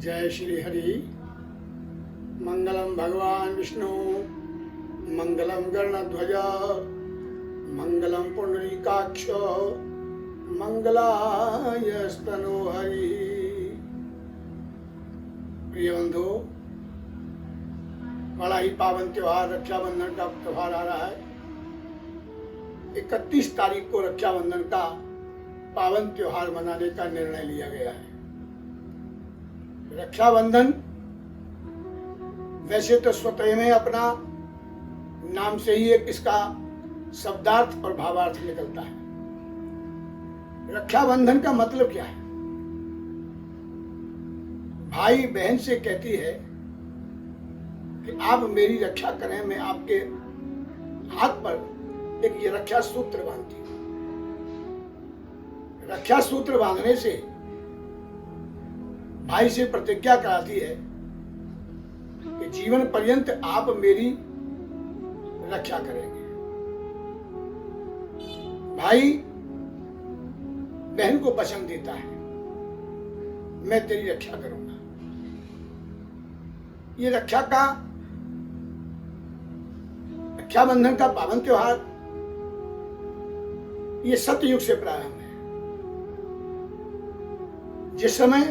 जय श्री हरि। मंगलम भगवान विष्णु, मंगलम गरुड़ध्वज, मंगलम पुंडरीकाक्ष, मंगलाय स्तनो हरि। प्रिय बंधु, बड़ा ही पावन त्योहार रक्षाबंधन का त्योहार आ रहा है। 31 तारीख को रक्षाबंधन का पावन त्योहार मनाने का निर्णय लिया गया है। रक्षाबंधन वैसे तो स्वतः में अपना नाम से ही एक इसका शब्दार्थ और भावार्थ निकलता है। रक्षाबंधन का मतलब क्या है? भाई बहन से कहती है कि आप मेरी रक्षा करें, मैं आपके हाथ पर एक ये रक्षा सूत्र बांधती हूं। रक्षा सूत्र बांधने से भाई से प्रतिज्ञा कराती है कि जीवन पर्यंत आप मेरी रक्षा करेंगे। भाई बहन को वचन देता है, मैं तेरी रक्षा करूंगा। ये रक्षाबंधन का पावन त्योहार ये सतयुग से प्रारंभ है, जिस समय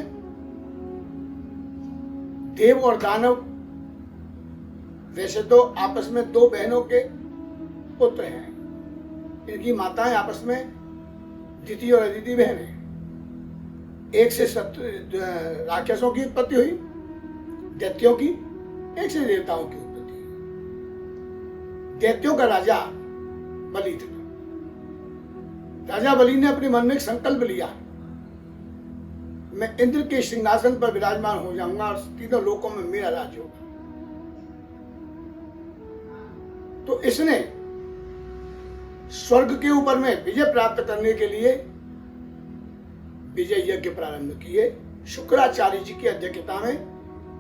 देव और दानव वैसे तो आपस में दो बहनों के पुत्र हैं। इनकी माताएं आपस में द्वितीय और अदिति बहन है। एक से राक्षसों की उत्पत्ति हुई, दैत्यों की, एक से देवताओं की उत्पत्ति हुई। दैत्यों का राजा बलि था। राजा बलि ने अपने मन में एक संकल्प लिया, मैं इंद्र के सिंहासन पर विराजमान हो जाऊंगा और तीनों लोकों में मेरा राज होगा। तो इसने स्वर्ग के ऊपर में विजय प्राप्त करने के लिए विजय यज्ञ प्रारंभ किए। शुक्राचार्य जी की अध्यक्षता में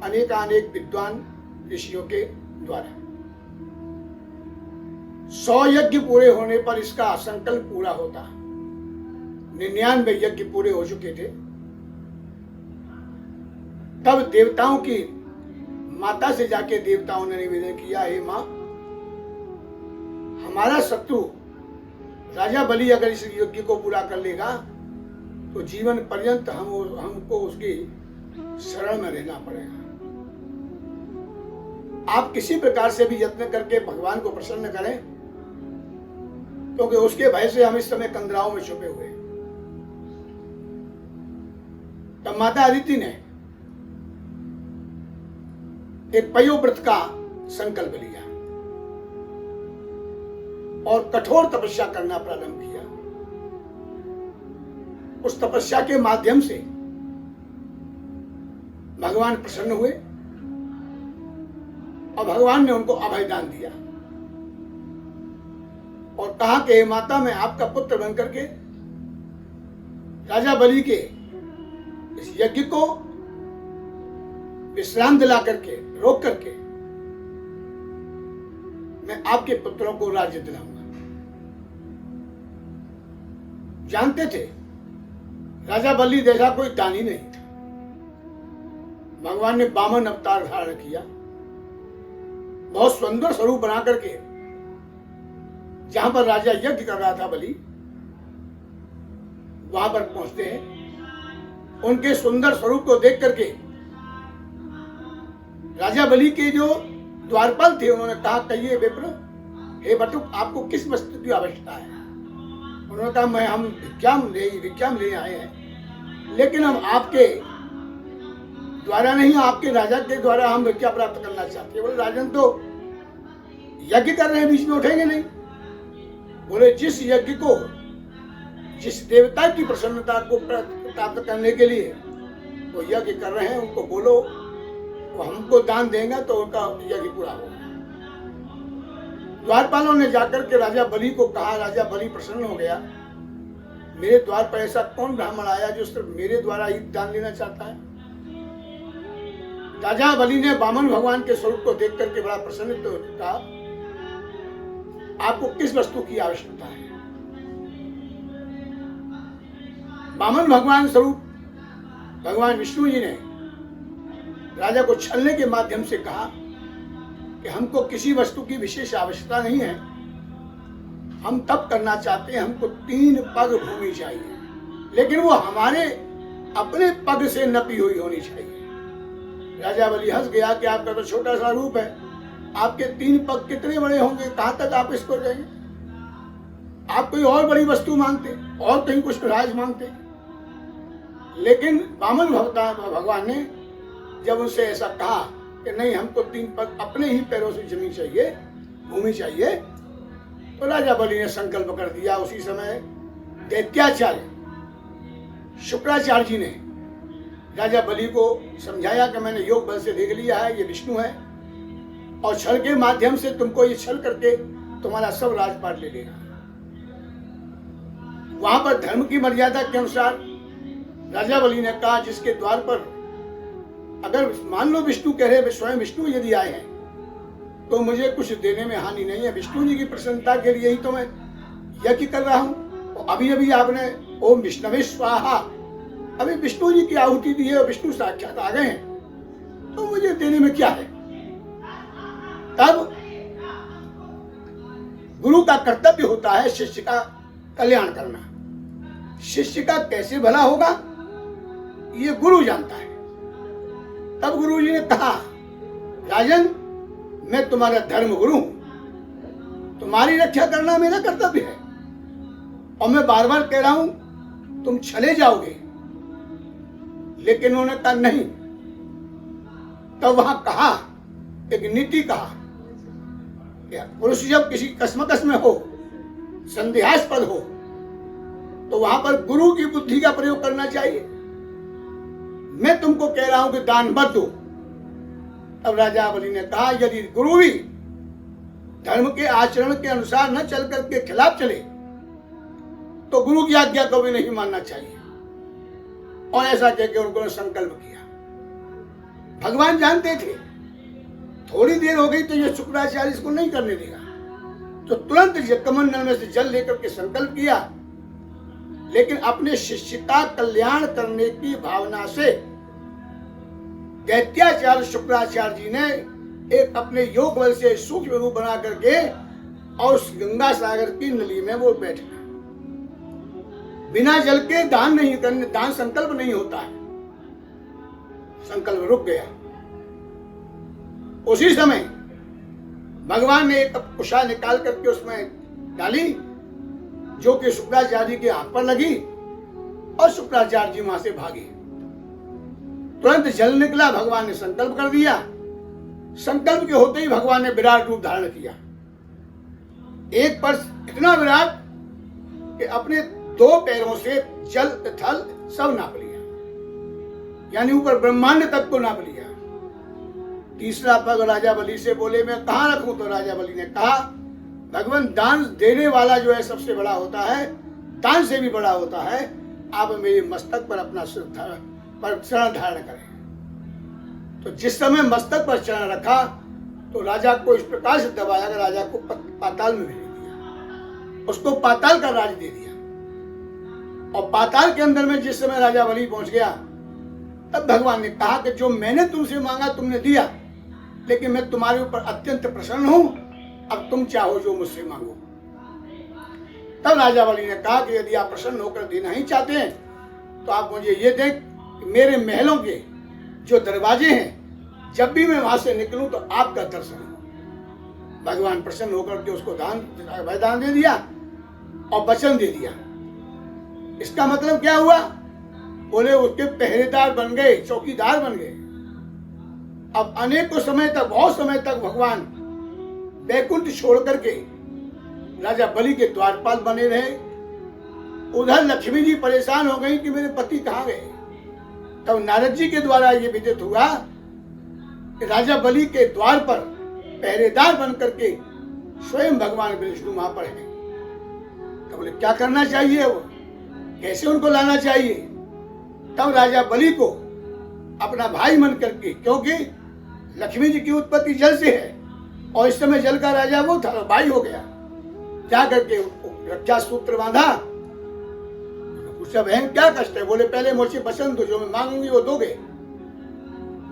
अनेकानेक विद्वान ऋषियों के द्वारा 100 यज्ञ पूरे होने पर इसका संकल्प पूरा होता। 99 यज्ञ पूरे हो चुके थे। तब देवताओं की माता से जाके देवताओं ने निवेदन किया, हे मां, हमारा शत्रु राजा बलि अगर इस यज्ञ को पूरा कर लेगा तो जीवन पर्यंत हमको उसकी शरण में रहना पड़ेगा। आप किसी प्रकार से भी यत्न करके भगवान को प्रसन्न करें, क्योंकि उसके भय से हम इस समय कंदराओं में छुपे हुए। तब माता अदिति ने एक पयोव्रत का संकल्प लिया और कठोर तपस्या करना प्रारंभ किया। उस तपस्या के माध्यम से भगवान प्रसन्न हुए और भगवान ने उनको अभयदान दिया और कहा कि हे माता, मैं आपका पुत्र बनकर के राजा बलि के इस यज्ञ को विश्राम दिला करके, रोक करके मैं आपके पुत्रों को राज्य दिलाऊंगा। जानते थे राजा बलि जैसा कोई दानी नहीं था। भगवान ने वामन अवतार धारण किया, बहुत सुंदर स्वरूप बना करके जहां पर राजा यज्ञ कर रहा था बलि, वहां पर पहुंचते हैं। उनके सुंदर स्वरूप को देख करके राजा बलि के जो द्वारपाल थे, उन्होंने कहा, कहिए विप्र, हे बटुक, आपको किस वस्तु की आवश्यकता है? उन्होंने कहा, हम विज्ञान ले आए हैं, लेकिन हम आपके द्वारा नहीं, आपके राजा के द्वारा हम विज्ञा प्राप्त करना चाहते हैं। बोले, राजन तो यज्ञ कर रहे हैं, बीच में उठेंगे नहीं। बोले, जिस यज्ञ को, जिस देवता की प्रसन्नता को प्राप्त करने के लिए वो यज्ञ कर रहे हैं, उनको बोलो वो हमको दान देंगे तो उनका यज्ञ पूरा होगा। द्वारपालों ने जाकर के राजा बलि को कहा। राजा बलि प्रसन्न हो गया, मेरे द्वार पर ऐसा कौन ब्राह्मण आया जो सिर्फ मेरे द्वारा ही दान लेना चाहता है? राजा बलि ने वामन भगवान के स्वरूप को देख करके बड़ा प्रसन्नित तो कहा, आपको किस वस्तु की आवश्यकता है? वामन भगवान स्वरूप भगवान विष्णु जी ने राजा को छलने के माध्यम से कहा कि हमको किसी वस्तु की विशेष आवश्यकता नहीं है, हम तप करना चाहते हैं, हमको 3 पग भूमि चाहिए, लेकिन वो हमारे अपने पग से नपी हुई होनी चाहिए। राजा बलि हंस गया कि आपका तो छोटा सा रूप है, आपके 3 पग कितने बड़े होंगे, कहां तक आप इसको जाएंगे? आप कोई और बड़ी वस्तु मांगते और कहीं कुछ राज मांगते। लेकिन वामन भगवान ने जब उनसे ऐसा कहा कि नहीं, हमको 3 पग अपने ही पैरों से जमीन चाहिए, भूमि चाहिए, तो राजा बलि ने संकल्प कर दिया। उसी समय दैत्याचार्य शुक्राचार्य जी ने राजा बलि को समझाया कि मैंने योग बल से देख लिया है, ये विष्णु है और छल के माध्यम से तुमको ये छल करके तुम्हारा सब राजपाट ले लेगा। वहां पर धर्म की मर्यादा के अनुसार राजा बलि ने कहा, जिसके द्वार पर अगर मान लो विष्णु कह रहे, स्वयं विष्णु यदि आए हैं तो मुझे कुछ देने में हानि नहीं है, विष्णु जी की प्रसन्नता के लिए ही तो मैं यज्ञ कर रहा हूं। तो अभी अभी आपने ओम विष्णवे स्वाहा, अभी विष्णु जी की आहुति दी है और विष्णु साक्षात आ गए हैं, तो मुझे देने में क्या है। तब गुरु का कर्तव्य होता है शिष्य का कल्याण करना। शिष्य का कैसे भला होगा ये गुरु जानता है। तब गुरु जी ने कहा, राजन, मैं तुम्हारा धर्म गुरु हूं, तुम्हारी रक्षा करना मेरा कर्तव्य है और मैं बार बार कह रहा हूं तुम चले जाओगे, लेकिन उन्होंने कहा नहीं। तब वहां कहा, एक नीति कहा, पुरुष जब किसी कसमकस में हो, संदेहास्पद हो, तो वहां पर गुरु की बुद्धि का प्रयोग करना चाहिए। मैं तुमको कह रहा हूं कि दान मत दो। अब राजा बलि ने कहा, यदि गुरु भी धर्म के आचरण के अनुसार न चल करके खिलाफ चले तो गुरु की आज्ञा को भी नहीं मानना चाहिए। और ऐसा कहकर उन्होंने संकल्प किया। भगवान जानते थे थोड़ी देर हो गई तो ये शुक्राचार्य इसको नहीं करने देगा, तो तुरंत कमंडल में से जल लेकर के संकल्प किया। लेकिन अपने शिष्य का कल्याण करने की भावना से दैत्याचार्य शुक्राचार्य जी ने एक अपने योग बल से सूक्ष्म रूप बना करके और उस गंगा सागर की नली में वो बैठ गए। बिना जल के दान नहीं करने, दान संकल्प नहीं होता है, संकल्प रुक गया। उसी समय भगवान ने एक कुशा निकाल करके उसमें डाली, जो कि शुक्राचार्य के हाथ पर लगी और शुक्राचार्य जी वहां से भागे। तुरंत जल निकला, भगवान ने संकल्प कर दिया। संकल्प के होते ही भगवान ने विराट रूप धारण किया। एक पर इतना विराट कि अपने 2 पैरों से जल थल सब नाप लिया, यानी ऊपर ब्रह्मांड तक को नाप लिया। तीसरा पग राजा बलि से बोले, मैं कहां रखूं? तो राजा बलि ने कहा, भगवान दान देने वाला जो है सबसे बड़ा होता है, दान से भी बड़ा होता है। आप मेरे मस्तक पर अपना चरण धारण करें। तो जिस समय मस्तक पर चरण रखा तो राजा को इस प्रकार से दबाया कि राजा को पाताल में भेज दिया, उसको पाताल का राज दे दिया। और पाताल के अंदर में जिस समय राजा बलि पहुंच गया, तब भगवान ने कहा कि जो मैंने तुमसे मांगा तुमने दिया, लेकिन मैं तुम्हारे ऊपर अत्यंत प्रसन्न हूं, अब तुम चाहो जो मुझसे मांगो। तब राजा बलि ने कहा कि यदि आप प्रसन्न होकर देना ही चाहते हैं तो आप मुझे ये दें कि मेरे महलों के जो दरवाजे हैं, जब भी मैं वहां से निकलूं तो आपका दर्शन हो। भगवान प्रसन्न होकर के उसको वरदान दे दिया और वचन दे दिया। इसका मतलब क्या हुआ? बोले उसके पहरेदार बन गए, चौकीदार बन गए। अब अनेकों समय तक, बहुत समय तक भगवान वैकुंठ छोड़ करके राजा बलि के द्वारपाल बने रहे। उधर लक्ष्मी जी परेशान हो गई कि मेरे पति कहाँ गए। तब नारद जी के द्वारा ये विदित हुआ कि राजा बलि के द्वार पर पहरेदार बन करके स्वयं भगवान विष्णु वहां पर है। तो बोले क्या करना चाहिए, वो कैसे उनको लाना चाहिए? तब राजा बलि को अपना भाई मन करके, क्योंकि लक्ष्मी जी की उत्पत्ति जल से है और इस समय जल का राजा वो था, भाई हो गया, जा करके रक्षा सूत्र बांधा। पूछा बहन क्या कष्ट है? बोले पहले मुझे वचन दो, जो मैं मांगूंगी वो दोगे।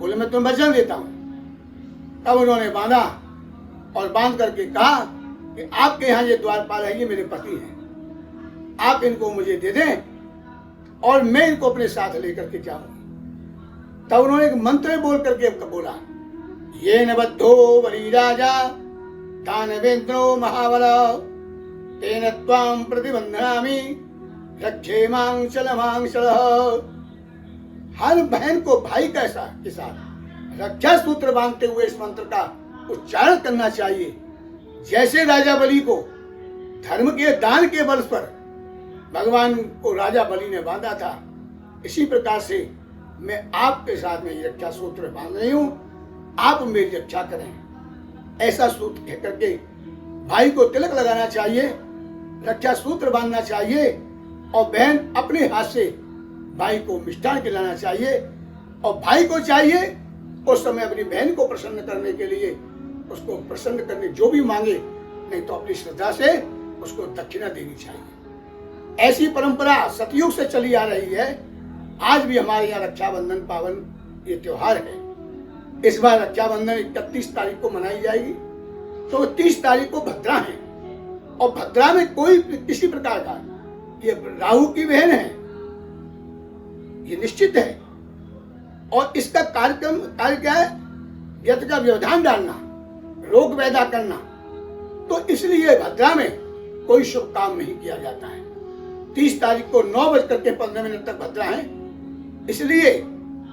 बोले मैं तुम्हें वचन देता हूँ। तब उन्होंने बांधा और बांध करके कहा कि आपके यहाँ ये द्वारपाल है, ये मेरे पति हैं, आप इनको मुझे दे दें और मैं इनको अपने साथ लेकर के जाऊंगी। तब उन्होंने एक मंत्र बोल करके बोला, ये न बद्धो बलि राजा दानवेंद्रो महाबल तेन त्वां प्रतिबंधनामि रक्षे मांसल। हर बहन को भाई के साथ रक्षा सूत्र बांधते हुए इस मंत्र का उच्चारण करना चाहिए। जैसे राजा बलि को धर्म के दान के बल पर भगवान को राजा बलि ने बांधा था, इसी प्रकार से मैं आपके साथ में ये रक्षा सूत्र बांध रही हूं, आप मेरी रक्षा करें। ऐसा सूत्र कह करके भाई को तिलक लगाना चाहिए, रक्षा सूत्र बांधना चाहिए और बहन अपने हाथ से भाई को मिष्ठान खिलाना चाहिए। और भाई को चाहिए उस समय अपनी बहन को प्रसन्न करने के लिए, उसको प्रसन्न करने जो भी मांगे, नहीं तो अपनी श्रद्धा से उसको दक्षिणा देनी चाहिए। ऐसी परंपरा सतयुग से चली आ रही है। आज भी हमारे यहाँ रक्षाबंधन पावन ये त्योहार है। इस बार रक्षाबंधन 31 तारीख को मनाई जाएगी, तो 30 तारीख को भद्रा है और भद्रा में कोई किसी प्रकार का, ये राहु की बहन है, ये निश्चित है। और इसका कार्य क्या है? यज्ञ का व्यवधान डालना, रोग पैदा करना। तो इसलिए भद्रा में कोई शुभ काम नहीं किया जाता है। 30 तारीख को 9:15 तक भद्रा है, इसलिए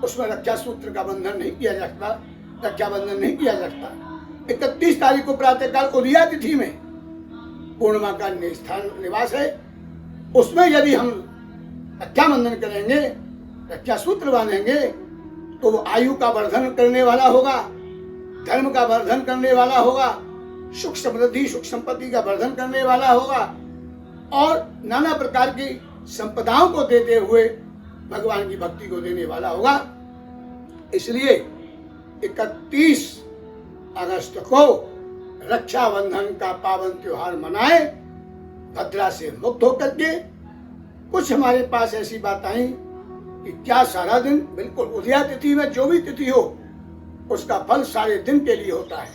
उसमें रक्षा सूत्र का बंधन नहीं किया जा सकता, रक्षाबंधन नहीं किया जा सकता। 31 तारीख को प्रातःकाल उदया तिथि में पूर्णिमा का निवास है, उसमें यदि हम रक्षाबंधन करेंगे, रक्षा सूत्र बांधेंगे, तो वो आयु का वर्धन करने वाला होगा, धर्म का वर्धन करने वाला होगा, सुख समृद्धि सुख संपत्ति का वर्धन करने वाला होगा और नाना प्रकार की संपदाओं को देते हुए भगवान की भक्ति को देने वाला होगा। इसलिए 31 अगस्त को रक्षाबंधन का पावन त्योहार मनाए, भद्रा से मुक्त होकर के। कुछ हमारे पास ऐसी बात आई कि क्या सारा दिन, बिल्कुल उदया तिथि में जो भी तिथि हो उसका फल सारे दिन के लिए होता है।